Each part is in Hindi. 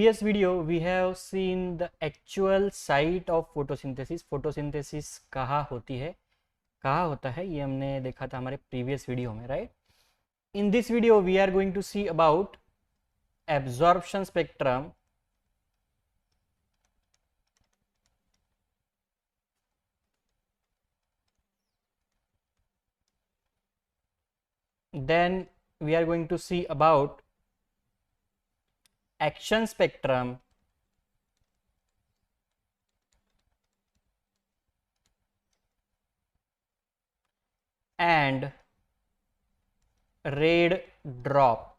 previous video we have seen the actual site of photosynthesis. photosynthesis कहाँ होती है, कहाँ होता है, ये हमने देखा था हमारे previous video में, right? In this video we are going to see about absorption spectrum, then we are going to see about action spectrum, and red drop.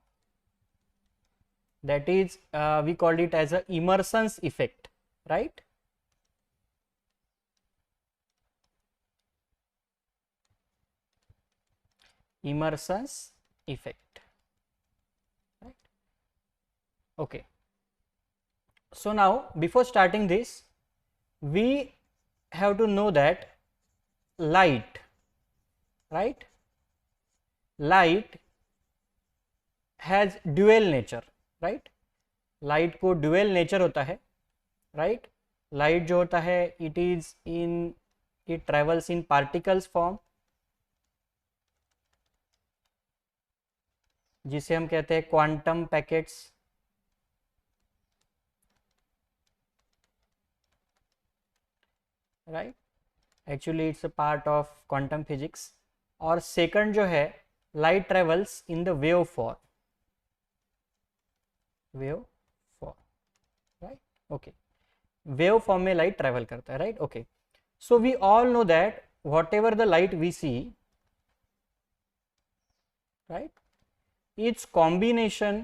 That is we called it as a immersion effect, right? Immersion effect, right? Okay, so now before starting this we have to know that light, right, light has dual nature, right? light को dual nature होता है, right? light जो होता है it travels in particles form, जिसे हम कहते हैं quantum packets, right? Actually it's a part of quantum physics. और सेकंड जो है, light travels in the wave form, right? Okay, wave form में लाइट ट्रेवल करता है, right? Okay, so we all know that whatever the light we see, right, its combination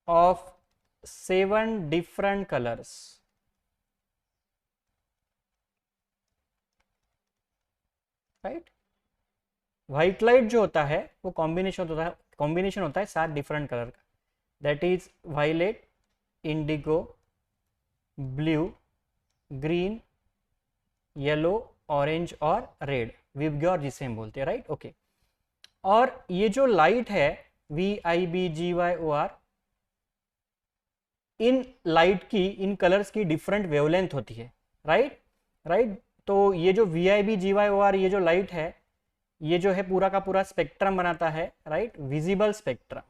of 7 different colors, right? White light जो होता है वो कॉम्बिनेशन होता है 7 डिफरेंट कलर का. That is violet, Indigo, blue, green, yellow, orange और रेड, विबग्योर जिसे हम बोलते हैं, राइट? ओके, और ये जो लाइट है VIBGYOR, इन लाइट की, इन कलर्स की डिफरेंट वेवलेंथ होती है, राइट? तो ये जो VIBGYOR, ये जो लाइट है, ये जो है पूरा का पूरा स्पेक्ट्रम बनाता है, राइट? Visible spectrum.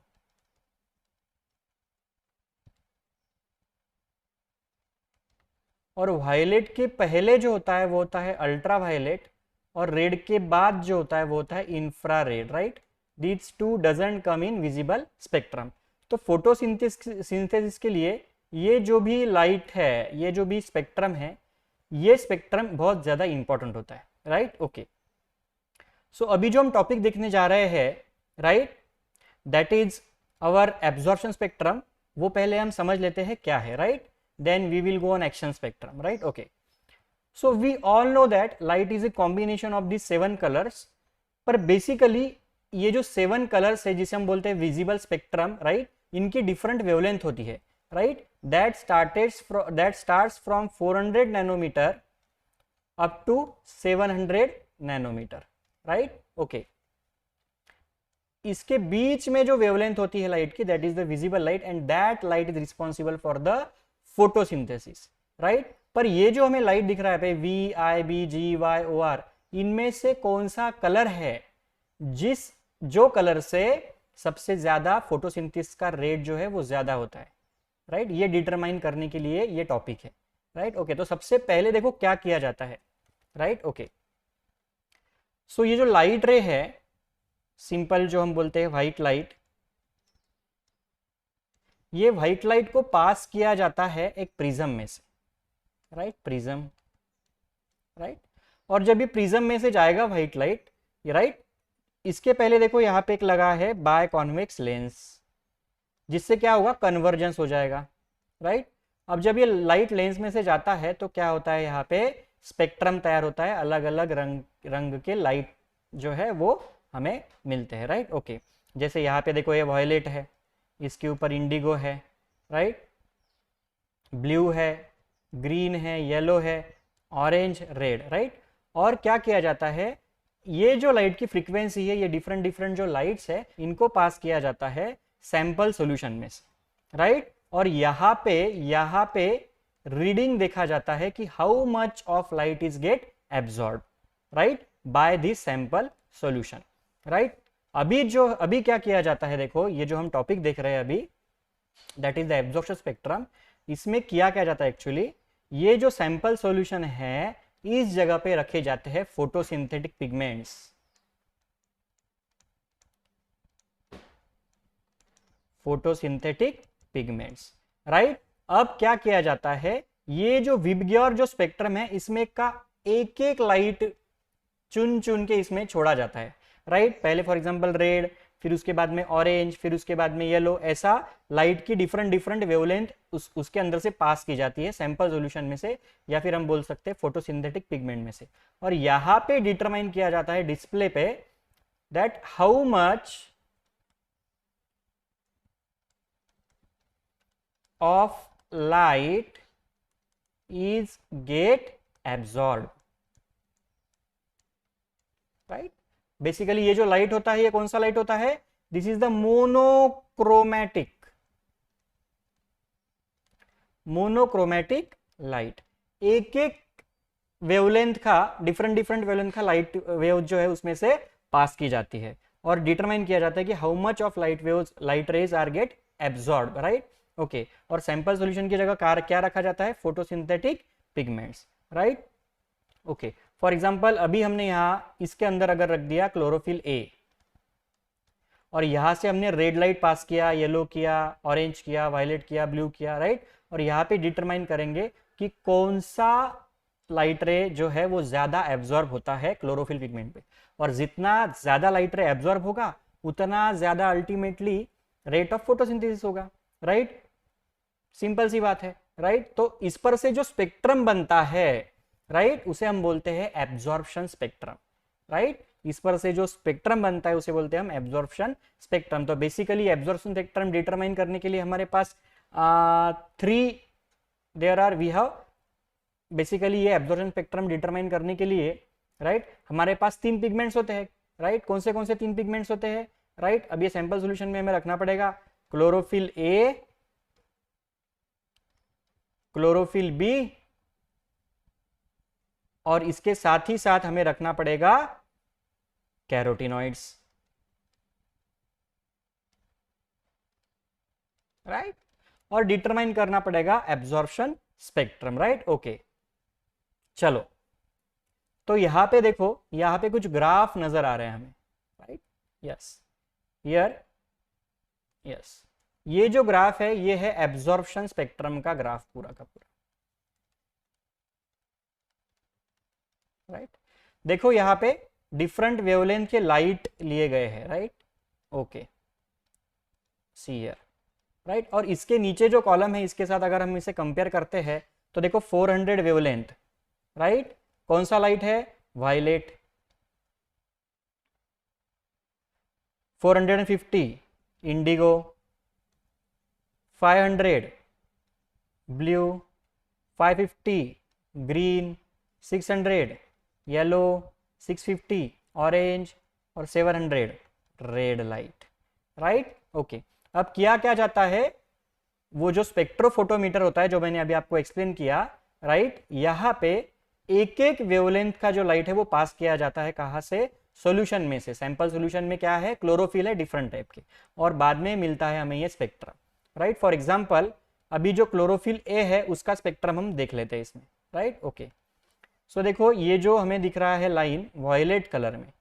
और वायलेट के पहले जो होता है वो होता है अल्ट्रा वायलेट, और रेड के बाद जो होता है वो होता है infrared, right? These two doesn't come in visible spectrum. तो फोटोसिंथेसिस के लिए ये जो भी लाइट है, ये जो भी स्पेक्ट्रम है, ये स्पेक्ट्रम बहुत ज़्यादा इंपॉर्टेंट होता है, राइट? ओके, सो अभी जो हम टॉपिक देखने जा रहे हैं, right, that is our absorption spectrum. वो पहले हम समझ लेते हैं क्या है, right? Then we will go on action spectrum, right? Okay, so we all know that light is a combination of these 7 colors. पर बेसिकली ये जो 7 कलर्स है जिसे हम बोलते हैं विजिबल स्पेक्ट्रम, राइट, इनकी डिफरेंट वेवलेंथ होती है, right? That starts from 400 nanometre up to 700 nanometre, right? Okay, इसके बीच में जो वेवलेंथ होती है लाइट की, that is the visible light, and that light is responsible for the photosynthesis, right? पर ये जो हमें लाइट दिख रहा है VIBGYOR, इनमें से कौन सा कलर है जो कलर से सबसे ज्यादा फोटोसिंथेसिस का रेट जो है वो ज्यादा होता है, राइट? ये डिटरमाइन करने के लिए ये टॉपिक है, राइट? ओके, तो सबसे पहले देखो क्या किया जाता है, राइट? ओके, सो ये जो लाइट रे है, सिंपल जो हम बोलते हैं व्हाइट लाइट, ये व्हाइट लाइट को पास किया जाता है एक प्रिज्म में से, राइट? Prism, right? और जब ये प्रिज्म में से जाएगा व्हाइट लाइट, ये राइट, इसके पहले देखो यहाँ पे एक लगा है बाय कॉन्वेक्स लेंस, जिससे क्या होगा, कन्वर्जेंस हो जाएगा, राइट? अब जब ये लाइट लेंस में से जाता है तो क्या होता है, यहाँ पे स्पेक्ट्रम तैयार होता है, अलग अलग रंग के लाइट जो है वो हमें मिलते हैं, राइट? ओके, जैसे यहाँ पे देखो ये वायलेट है, इसके ऊपर इंडिगो है, राइट? ब्लू है, ग्रीन है, येलो है, ऑरेंज, रेड, राइट? और क्या किया जाता है, ये जो लाइट की फ्रीक्वेंसी है, ये डिफरेंट जो लाइट्स है, इनको पास किया जाता है सैंपल सॉल्यूशन में से, राइट। और यहाँ पे रीडिंग देखा जाता है कि how much of light is get absorb, right, by this sample solution, right. अभी क्या किया जाता है, देखो ये जो हम टॉपिक देख रहे हैं अभी, that is the absorption spectrum. इसमें किया क्या जाता है एक्चुअली, ये जो सैंपल सॉल्यूशन है इस जगह पे रखे जाते हैं photosynthetic pigments, photosynthetic pigments, right. अब क्या किया जाता है, ये जो विबग्योर जो स्पेक्ट्रम है इसमें का एक एक लाइट चुन चुन के इसमें छोड़ा जाता है, राइट। पहले फॉर एग्जांपल रेड, फिर उसके बाद में ऑरेंज, फिर उसके बाद में येलो, ऐसा लाइट की डिफरेंट वेवलेंथ उसके अंदर से पास की जाती है सैंपल सॉल्यूशन में से, या फिर हम बोल सकते हैं फोटोसिंथेटिक पिगमेंट में से। और यहाँ पे डिटरमाइन किया जाता है डिस्प्ले पे that how much of light is get absorb, right. Basically ये जो लाइट होता है ये कौन सा लाइट होता है, this is the monochromatic light. एक एक वेवलेंथ का डिफरेंट वेवलेंथ का लाइट वेव जो है उसमें से पास की जाती है, और डिटरमाइन किया जाता है कि how much of light rays are get absorb, right, okay. और सैंपल सॉल्यूशन की जगह क्या रखा जाता है, photosynthetic pigments, right, okay. For example अभी हमने यहाँ इसके अंदर अगर रख दिया क्लोरोफिल ए, और यहां से हमने रेड लाइट पास किया, येलो किया, ऑरेंज किया, वायलेट किया, ब्लू किया, राइट। और यहाँ पे डिटरमाइन करेंगे कि कौन सा लाइट रे जो है वो ज्यादा एब्जॉर्ब होता है क्लोरोफिल पिगमेंट पे, और जितना ज्यादा लाइट रे एब्जॉर्ब होगा उतना ज्यादा अल्टीमेटली रेट ऑफ फोटोसिंथेसिस होगा, राइट। सिंपल सी बात है, राइट। तो इस पर से जो स्पेक्ट्रम बनता है, राइट, उसे हम बोलते हैं एब्जॉर्प्शन स्पेक्ट्रम, राइट। इस पर से जो स्पेक्ट्रम बनता है उसे बोलते हैं हम एब्जॉर्प्शन स्पेक्ट्रम। तो बेसिकली एब्जॉर्प्शन स्पेक्ट्रम डिटरमाइन करने के लिए हमारे पास वी हैव बेसिकली ये एब्जॉर्प्शन स्पेक्ट्रम डिटरमाइन करने के लिए, राइट, हमारे पास 3 पिगमेंट्स होते हैं, राइट। कौन से 3 पिगमेंट्स होते हैं, राइट। अब ये सैंपल सॉल्यूशन में हमें रखना पड़ेगा क्लोरोफिल ए, क्लोरोफिल बी, और इसके साथ ही साथ हमें रखना पड़ेगा कैरोटिनॉइड्स, राइट। और डिटरमाइन करना पड़ेगा एब्जॉर्प्शन स्पेक्ट्रम, राइट, ओके। चलो, तो यहां पे देखो, यहां पे कुछ ग्राफ नजर आ रहे हैं हमें, राइट, यस, हियर, यस। ये जो ग्राफ है ये है एब्जॉर्प्शन स्पेक्ट्रम का ग्राफ पूरा का पूरा, राइट। देखो यहाँ पे डिफरेंट वेवलेंथ के लाइट लिए गए हैं, right, okay, see here, right. और इसके नीचे जो कॉलम है इसके साथ अगर हम इसे कंपेयर करते हैं तो देखो 400 वेवलेंथ, राइट, कौन सा लाइट है, violet. 450 indigo, 500 blue, 550 green, 600 yellow, 650 orange, और 700 रेड लाइट, राइट, ओके। अब किया क्या जाता है, वो जो स्पेक्ट्रोफोटोमीटर होता है जो मैंने अभी आपको एक्सप्लेन किया, राइट, यहाँ पे एक एक वेवलेंथ का जो लाइट है वो पास किया जाता है, कहाँ से, सॉल्यूशन में से। सैंपल सॉल्यूशन में क्या है, क्लोरोफिल है डिफरेंट टाइप के, और बाद में मिलता है हमें ये स्पेक्ट्रम, राइट। फॉर एग्जाम्पल अभी जो क्लोरोफिल ए है उसका स्पेक्ट्रम हम देख लेते हैं इसमें, राइट, ओके। सो देखो ये जो हमें दिख रहा है लाइन वॉयलेट कलर में,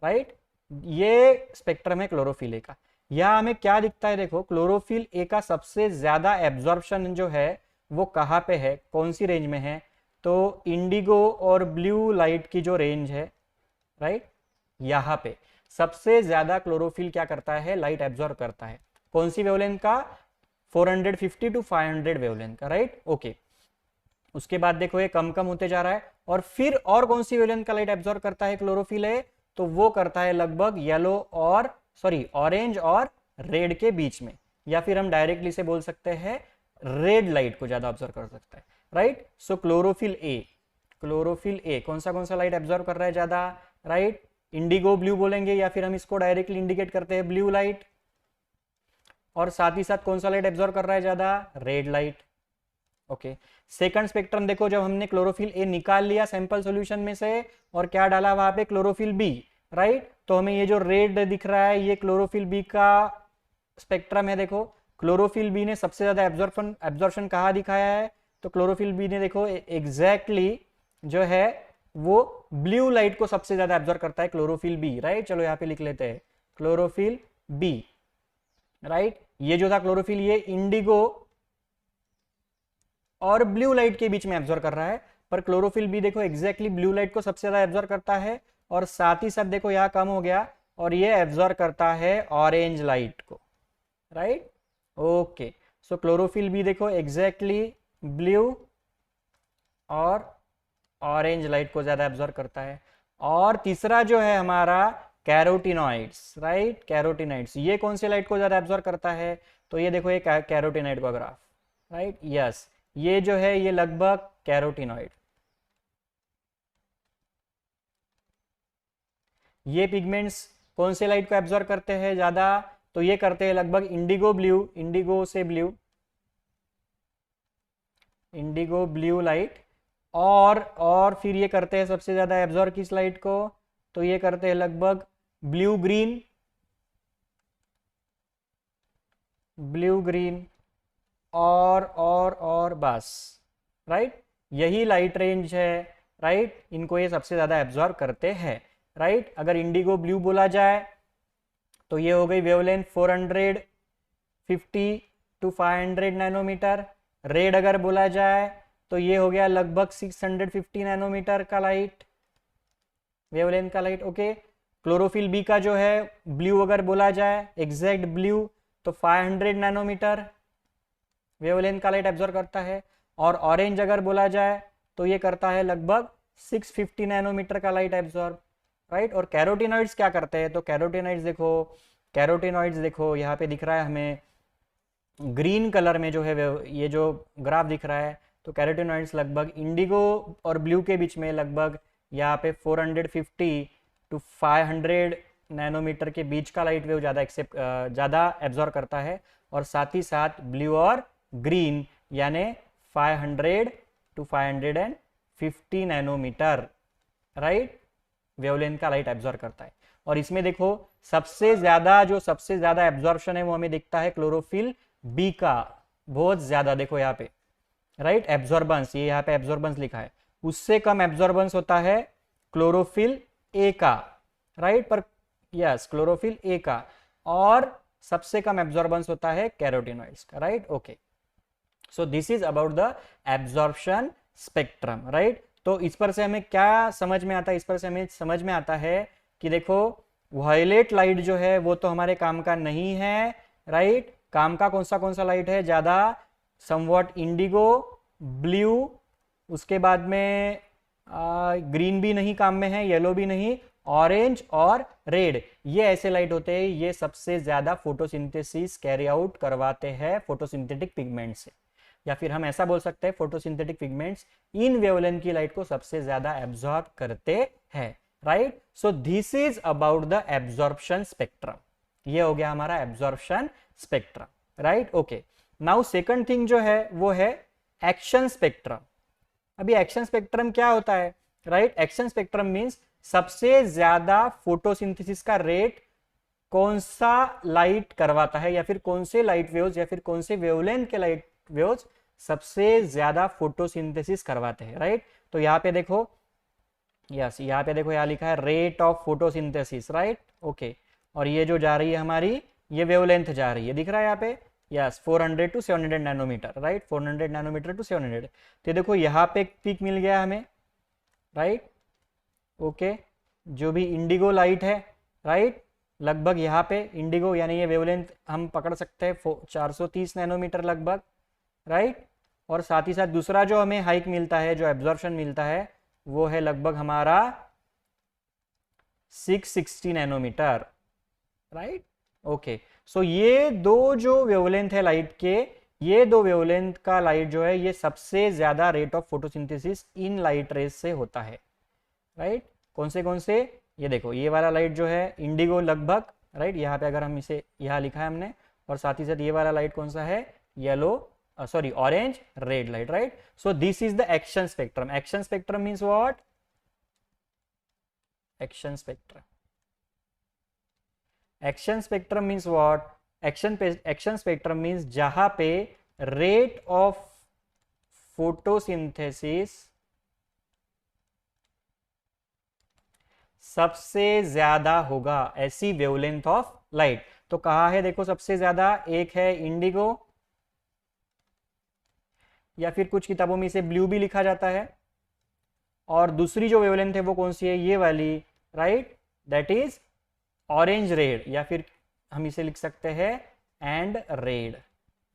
राइट, ये स्पेक्ट्रम है क्लोरोफिल ए का। यहाँ हमें क्या दिखता है, देखो क्लोरोफिल ए का सबसे ज्यादा एब्जॉर्प्शन जो है वो कहाँ पे है, कौन सी रेंज में है, तो इंडिगो और ब्लू लाइट की जो रेंज है, राइट, यहाँ पे सबसे ज्यादा क्लोरोफिल क्या करता है, लाइट एब्जॉर्ब करता है। कौन सी वेवलेंथ का, 450 to 500 वेवलेंथ का, राइट, ओके। उसके बाद देखो ये कम कम होते जा रहा है, और फिर और कौन सी वेवलेंथ का लाइट एब्जॉर्ब करता है क्लोरोफिल है, तो वो करता है लगभग येलो और ऑरेंज और रेड के बीच में, या फिर हम डायरेक्टली से बोल सकते हैं रेड लाइट को ज्यादा ऑब्जर्व कर सकता है, राइट। सो क्लोरोफिल ए कौन सा लाइट एब्जॉर्व कर रहा है ज्यादा, राइट, इंडिगो ब्लू बोलेंगे, या फिर हम इसको डायरेक्टली इंडिकेट करते हैं ब्लू लाइट। और साथ ही साथ कौन सा लाइट एब्जॉर्ब कर रहा है ज्यादा, red light. Okay, second spectrum देखो, जब हमने क्लोरोफिल ए निकाल लिया सैंपल सॉल्यूशन में से और क्या डाला वहां पे, क्लोरोफिल बी, राइट, तो हमें ये जो रेड दिख रहा है ये क्लोरोफिल बी का स्पेक्ट्रम है। देखो क्लोरोफिल बी ने सबसे ज्यादा एब्जॉर्प्शन कहाँ दिखाया है, तो क्लोरोफिल बी ने देखो एग्जैक्टली जो है वो ब्लू लाइट को सबसे ज्यादा एब्जॉर्ब करता है, क्लोरोफिल बी, राइट। चलो यहाँ पे लिख लेते हैं क्लोरोफिल बी, राइट। ये जो था क्लोरोफिल, ये इंडिगो और ब्लू लाइट के बीच में एब्जॉर्ब कर रहा है, पर क्लोरोफिल बी देखो एग्जैक्टली ब्लू लाइट को सबसे ज्यादा एब्जॉर्ब करता है, और साथ ही साथ देखो यहाँ कम हो गया और ये एब्जॉर्ब करता है ऑरेंज लाइट को, राइट। ओके, सो क्लोरोफिल बी देखो एग्जैक्टली ब्लू और ऑरेंज लाइट को ज्यादा एब्जॉर्ब करता है। और तीसरा जो है हमारा कैरोटिनॉइड्स, राइट, कैरोटिनॉइड्स, ये कौन से लाइट को ज्यादा एब्जॉर्ब करता है, तो ये देखो ये कैरोटिनॉइड का ग्राफ, राइट, यस, ये जो है ये लगभग कैरोटिनॉइड, ये पिगमेंट्स कौन से लाइट को एब्जॉर्ब करते हैं ज्यादा, तो ये करते हैं लगभग इंडिगो ब्लू, इंडिगो से ब्लू, इंडिगो ब्लू लाइट, और फिर ये करते हैं सबसे ज्यादा एब्जॉर्ब किस लाइट को, तो ये करते हैं लगभग ब्लू ग्रीन, ब्लू ग्रीन और बस, राइट, यही लाइट रेंज है, राइट, इनको ये सबसे ज्यादा एब्जॉर्ब करते हैं, राइट। अगर इंडिगो ब्लू बोला जाए तो ये हो गई वेवलेंथ 450 to 500 नैनोमीटर। रेड अगर बोला जाए तो ये हो गया लगभग 650 नैनोमीटर का लाइट, वेवलेंथ का लाइट। ओके, क्लोरोफिल बी का जो है ब्लू अगर बोला जाए, एग्जैक्ट ब्लू, तो 500 नैनोमीटर वेवलेंथ का लाइट एब्जॉर्ब करता है, और ऑरेंज अगर बोला जाए तो ये करता है लगभग 650 नैनोमीटर का लाइट एब्जॉर्ब, राइट। और कैरोटिनॉइड्स क्या करते हैं, तो कैरोटिनॉइड्स देखो यहाँ पे दिख रहा है हमें ग्रीन कलर में जो है ये जो ग्राफ दिख रहा है, तो कैरोटिनॉइड्स लगभग इंडिगो और ब्लू के बीच में लगभग यहाँ पे 450 to 500 नैनोमीटर के बीच का लाइट वेव ज़्यादा एब्जॉर्ब करता है, और साथ ही साथ ब्लू और ग्रीन यानी 500 to 550 नैनोमीटर, राइट, वेवलेंथ का लाइट एब्जॉर्ब करता है। और इसमें देखो सबसे ज्यादा एब्जॉर्प्शन है वो हमें दिखता है क्लोरोफिल बी का, बहुत ज्यादा, देखो यहाँ पे, राइट, एब्जॉर्बेंस, ये यहाँ पे एब्जॉर्बेंस लिखा है, उससे कम एब्जॉर्बेंस होता है क्लोरोफिल ए का, राइट, पर यस क्लोरोफिल ए का, और सबसे कम एब्जॉर्बेंस होता है कैरोटिनॉइड्स का, right. Okay, so this is about the absorption spectrum, right. तो इस पर से हमें क्या समझ में आता है, इस पर से हमें समझ में आता है कि देखो वायलेट लाइट जो है वो तो हमारे काम का नहीं है, राइट। काम का कौन सा लाइट है ज्यादा, समवॉट इंडिगो, ब्लू, उसके बाद में ग्रीन भी नहीं काम में है, येलो भी नहीं, ऑरेंज और रेड, ये ऐसे लाइट होते हैं, ये सबसे ज्यादा फोटोसिंथेसिस कैरी आउट करवाते हैं फोटोसिंथेटिक पिगमेंट से, या फिर हम ऐसा बोल सकते हैं फोटोसिंथेटिक पिगमेंट्स इन वेवलेंथ की लाइट को सबसे ज्यादा एब्जॉर्ब करते हैं, right. So this is about the absorption spectrum, ये हो गया हमारा absorption spectrum, right. Okay, now second thing जो है वो है एक्शन स्पेक्ट्रम। अभी एक्शन स्पेक्ट्रम क्या होता है, राइट, एक्शन स्पेक्ट्रम मींस सबसे ज्यादा फोटोसिंथेसिस का रेट कौन सा लाइट करवाता है, या फिर कौन से लाइट वेव्स या फिर कौन से वेवलेंथ के लाइट वेव्स सबसे ज्यादा फोटोसिंथेसिस करवाते हैं, राइट। तो यहाँ पे देखो, यस, यहाँ पे देखो, यहाँ लिखा है rate of photosynthesis, right. Okay, और ये जो जा रही है हमारी, ये वेवलेंथ जा रही है, दिख रहा है यहाँ पे, yes, 400 to 700 nanometre, right, 400 nanometre to 700। तो देखो यहाँ पे एक पीक मिल गया हमें, राइट। ओके, जो भी इंडिगो लाइट है, राइट, लगभग यहाँ पे इंडिगो यानी ये वेवलेंथ हम पकड़ सकते हैं 430 नैनोमीटर लगभग, राइट। और साथ ही साथ दूसरा जो हमें हाइक मिलता है, जो एब्जॉर्प्शन मिलता है, वो है लगभग हमारा 660 नैनोमीटर, राइट। ओके, सो ये दो जो वेवलेंथ है लाइट के, ये दो वेवलेंथ का लाइट जो है ये सबसे ज्यादा rate of photosynthesis in light rays से होता है, राइट। कौन से, ये देखो, ये वाला लाइट जो है इंडिगो लगभग, राइट, यहाँ पे अगर हम इसे, यहाँ लिखा है हमने, और साथ ही साथ ये वाला लाइट कौन सा है, yellow sorry orange red light, right. So this is the action spectrum. Action spectrum means what, action spectrum. Action spectrum means what, action spectrum means जहां पे रेट ऑफ फोटोसिंथेसिस सबसे ज्यादा होगा, ऐसी वेवलेंथ ऑफ लाइट. तो कहा है देखो सबसे ज्यादा, एक है इंडिगो या फिर कुछ किताबों में इसे ब्लू भी लिखा जाता है, और दूसरी जो वेवलेंथ है वो कौन सी है, ये वाली, right, that is orange red, या फिर हम इसे लिख सकते हैं एंड रेड,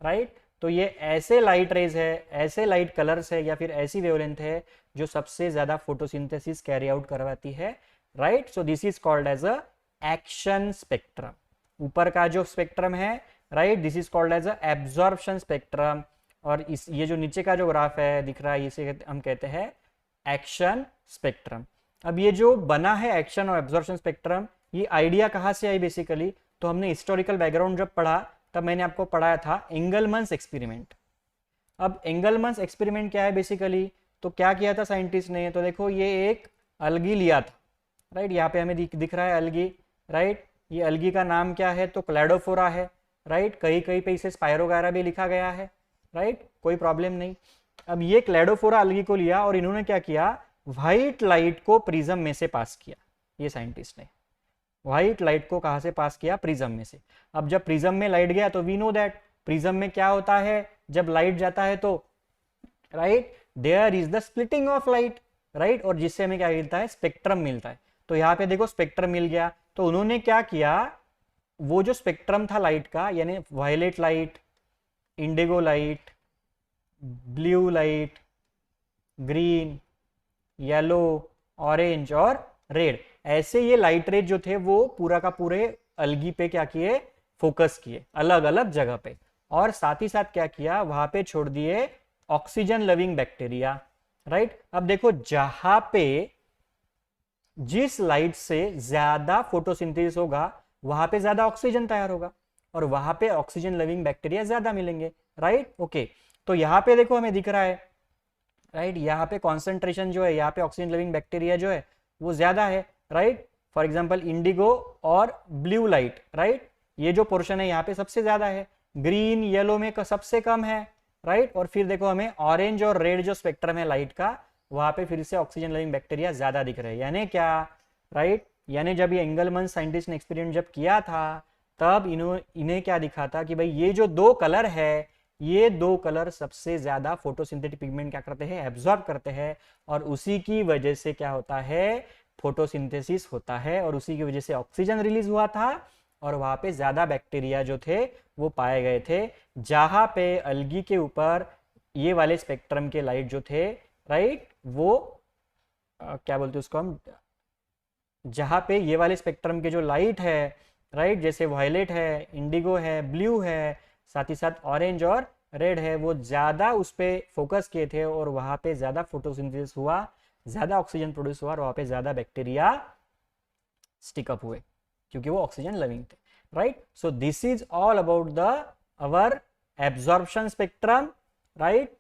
राइट. तो ये ऐसे लाइट रेज है, ऐसे लाइट कलर्स है या फिर ऐसी वेवलेंथ है जो सबसे ज्यादा फोटोसिंथेसिस कैरी आउट करवाती है, right. So this is called as a action spectrum. ऊपर का जो स्पेक्ट्रम है, right, this is called as a absorption spectrum, और इस ये जो नीचे का जो ग्राफ है दिख रहा है, इसे हम कहते हैं एक्शन स्पेक्ट्रम. अब ये जो बना है एक्शन और एब्जॉर्प्शन स्पेक्ट्रम, ये आइडिया कहाँ से आई बेसिकली, तो हमने हिस्टोरिकल बैकग्राउंड जब पढ़ा तब मैंने आपको पढ़ाया था एंगलमन्स एक्सपेरिमेंट. अब एंगलमन्स एक्सपेरिमेंट क्या है बेसिकली, तो क्या किया था साइंटिस्ट ने, तो देखो ये एक अलगी लिया था, राइट. यहाँ पे हमें दिख रहा है अलगी, राइट. ये अलगी का नाम क्या है, तो क्लैडोफोरा है, राइट. कहीं कहीं पे इसे स्पायरोगायरा भी लिखा गया है, राइट, कोई प्रॉब्लम नहीं. अब ये क्लैडोफोरा अलगी को लिया और इन्होंने क्या किया, व्हाइट लाइट को प्रिज्म में से पास किया. ये साइंटिस्ट ने व्हाइट लाइट को कहां से पास किया, प्रिज्म में से. अब जब प्रिज्म में लाइट गया तो वी नो दैट प्रिज्म में क्या होता है, जब लाइट जाता है तो, right, there is the splitting of light, right, और जिससे हमें क्या मिलता है, स्पेक्ट्रम मिलता है. तो यहाँ पे देखो स्पेक्ट्रम मिल गया. तो उन्होंने क्या किया, वो जो स्पेक्ट्रम था लाइट का, यानी violet light, indigo light, blue light, green, yellow, orange और रेड, ऐसे ये लाइट रेज जो थे वो पूरा का पूरे अलगी पे क्या किए, फोकस किए अलग अलग जगह पे, और साथ ही साथ क्या किया, वहां पे छोड़ दिए ऑक्सीजन लविंग बैक्टीरिया, राइट. अब देखो जहां पे जिस लाइट से ज्यादा फोटोसिंथेसिस होगा वहां पे ज्यादा ऑक्सीजन तैयार होगा, और वहां पे ऑक्सीजन लविंग बैक्टीरिया ज्यादा मिलेंगे, राइट. ओके, तो यहाँ पे देखो हमें दिख रहा है, राइट, यहाँ पे कॉन्सेंट्रेशन जो है, यहाँ पे ऑक्सीजन लविंग बैक्टीरिया जो है वो ज्यादा है, राइट. फॉर एग्जाम्पल इंडिगो और ब्लू लाइट, राइट, ये जो पोर्शन है यहाँ पे सबसे ज्यादा है, ग्रीन येलो में सबसे कम है, राइट. और फिर देखो हमें ऑरेंज और रेड जो स्पेक्ट्रम है लाइट का, वहां पे फिर से ऑक्सीजन लविंग बैक्टीरिया ज्यादा दिख रहे हैं. यानी क्या, राइट, यानी जब ये एंगलमन्स साइंटिस्ट ने एक्सपेरिमेंट जब किया था तब इन्हें क्या दिखा था कि भाई ये जो दो कलर है, ये दो कलर सबसे ज्यादा फोटोसिंथेटिक पिगमेंट क्या करते हैं, एब्जॉर्ब करते हैं, और उसी की वजह से क्या होता है, फोटोसिंथेसिस होता है, और उसी की वजह से ऑक्सीजन रिलीज हुआ था, और वहां पे ज्यादा बैक्टीरिया जो थे वो पाए गए थे. जहां पे अलगी के ऊपर ये वाले स्पेक्ट्रम के लाइट जो थे, राइट, वो क्या बोलते हैं उसको हम, जहां पे ये वाले स्पेक्ट्रम के जो लाइट है, राइट, जैसे वायलेट है, इंडिगो है, ब्लू है, साथ ही साथ ऑरेंज और रेड है, वो ज्यादा उस पे फोकस किए थे, और वहां पे ज्यादा फोटोसिंथेसिस हुआ, ज्यादा ऑक्सीजन प्रोड्यूस हुआ, और वहां पे ज्यादा बैक्टीरिया स्टिकअप हुए क्योंकि वो ऑक्सीजन लविंग थे, right. So this is all about the our absorption spectrum, right,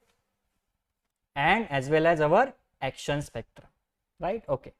and as well as our action spectrum, right. Okay,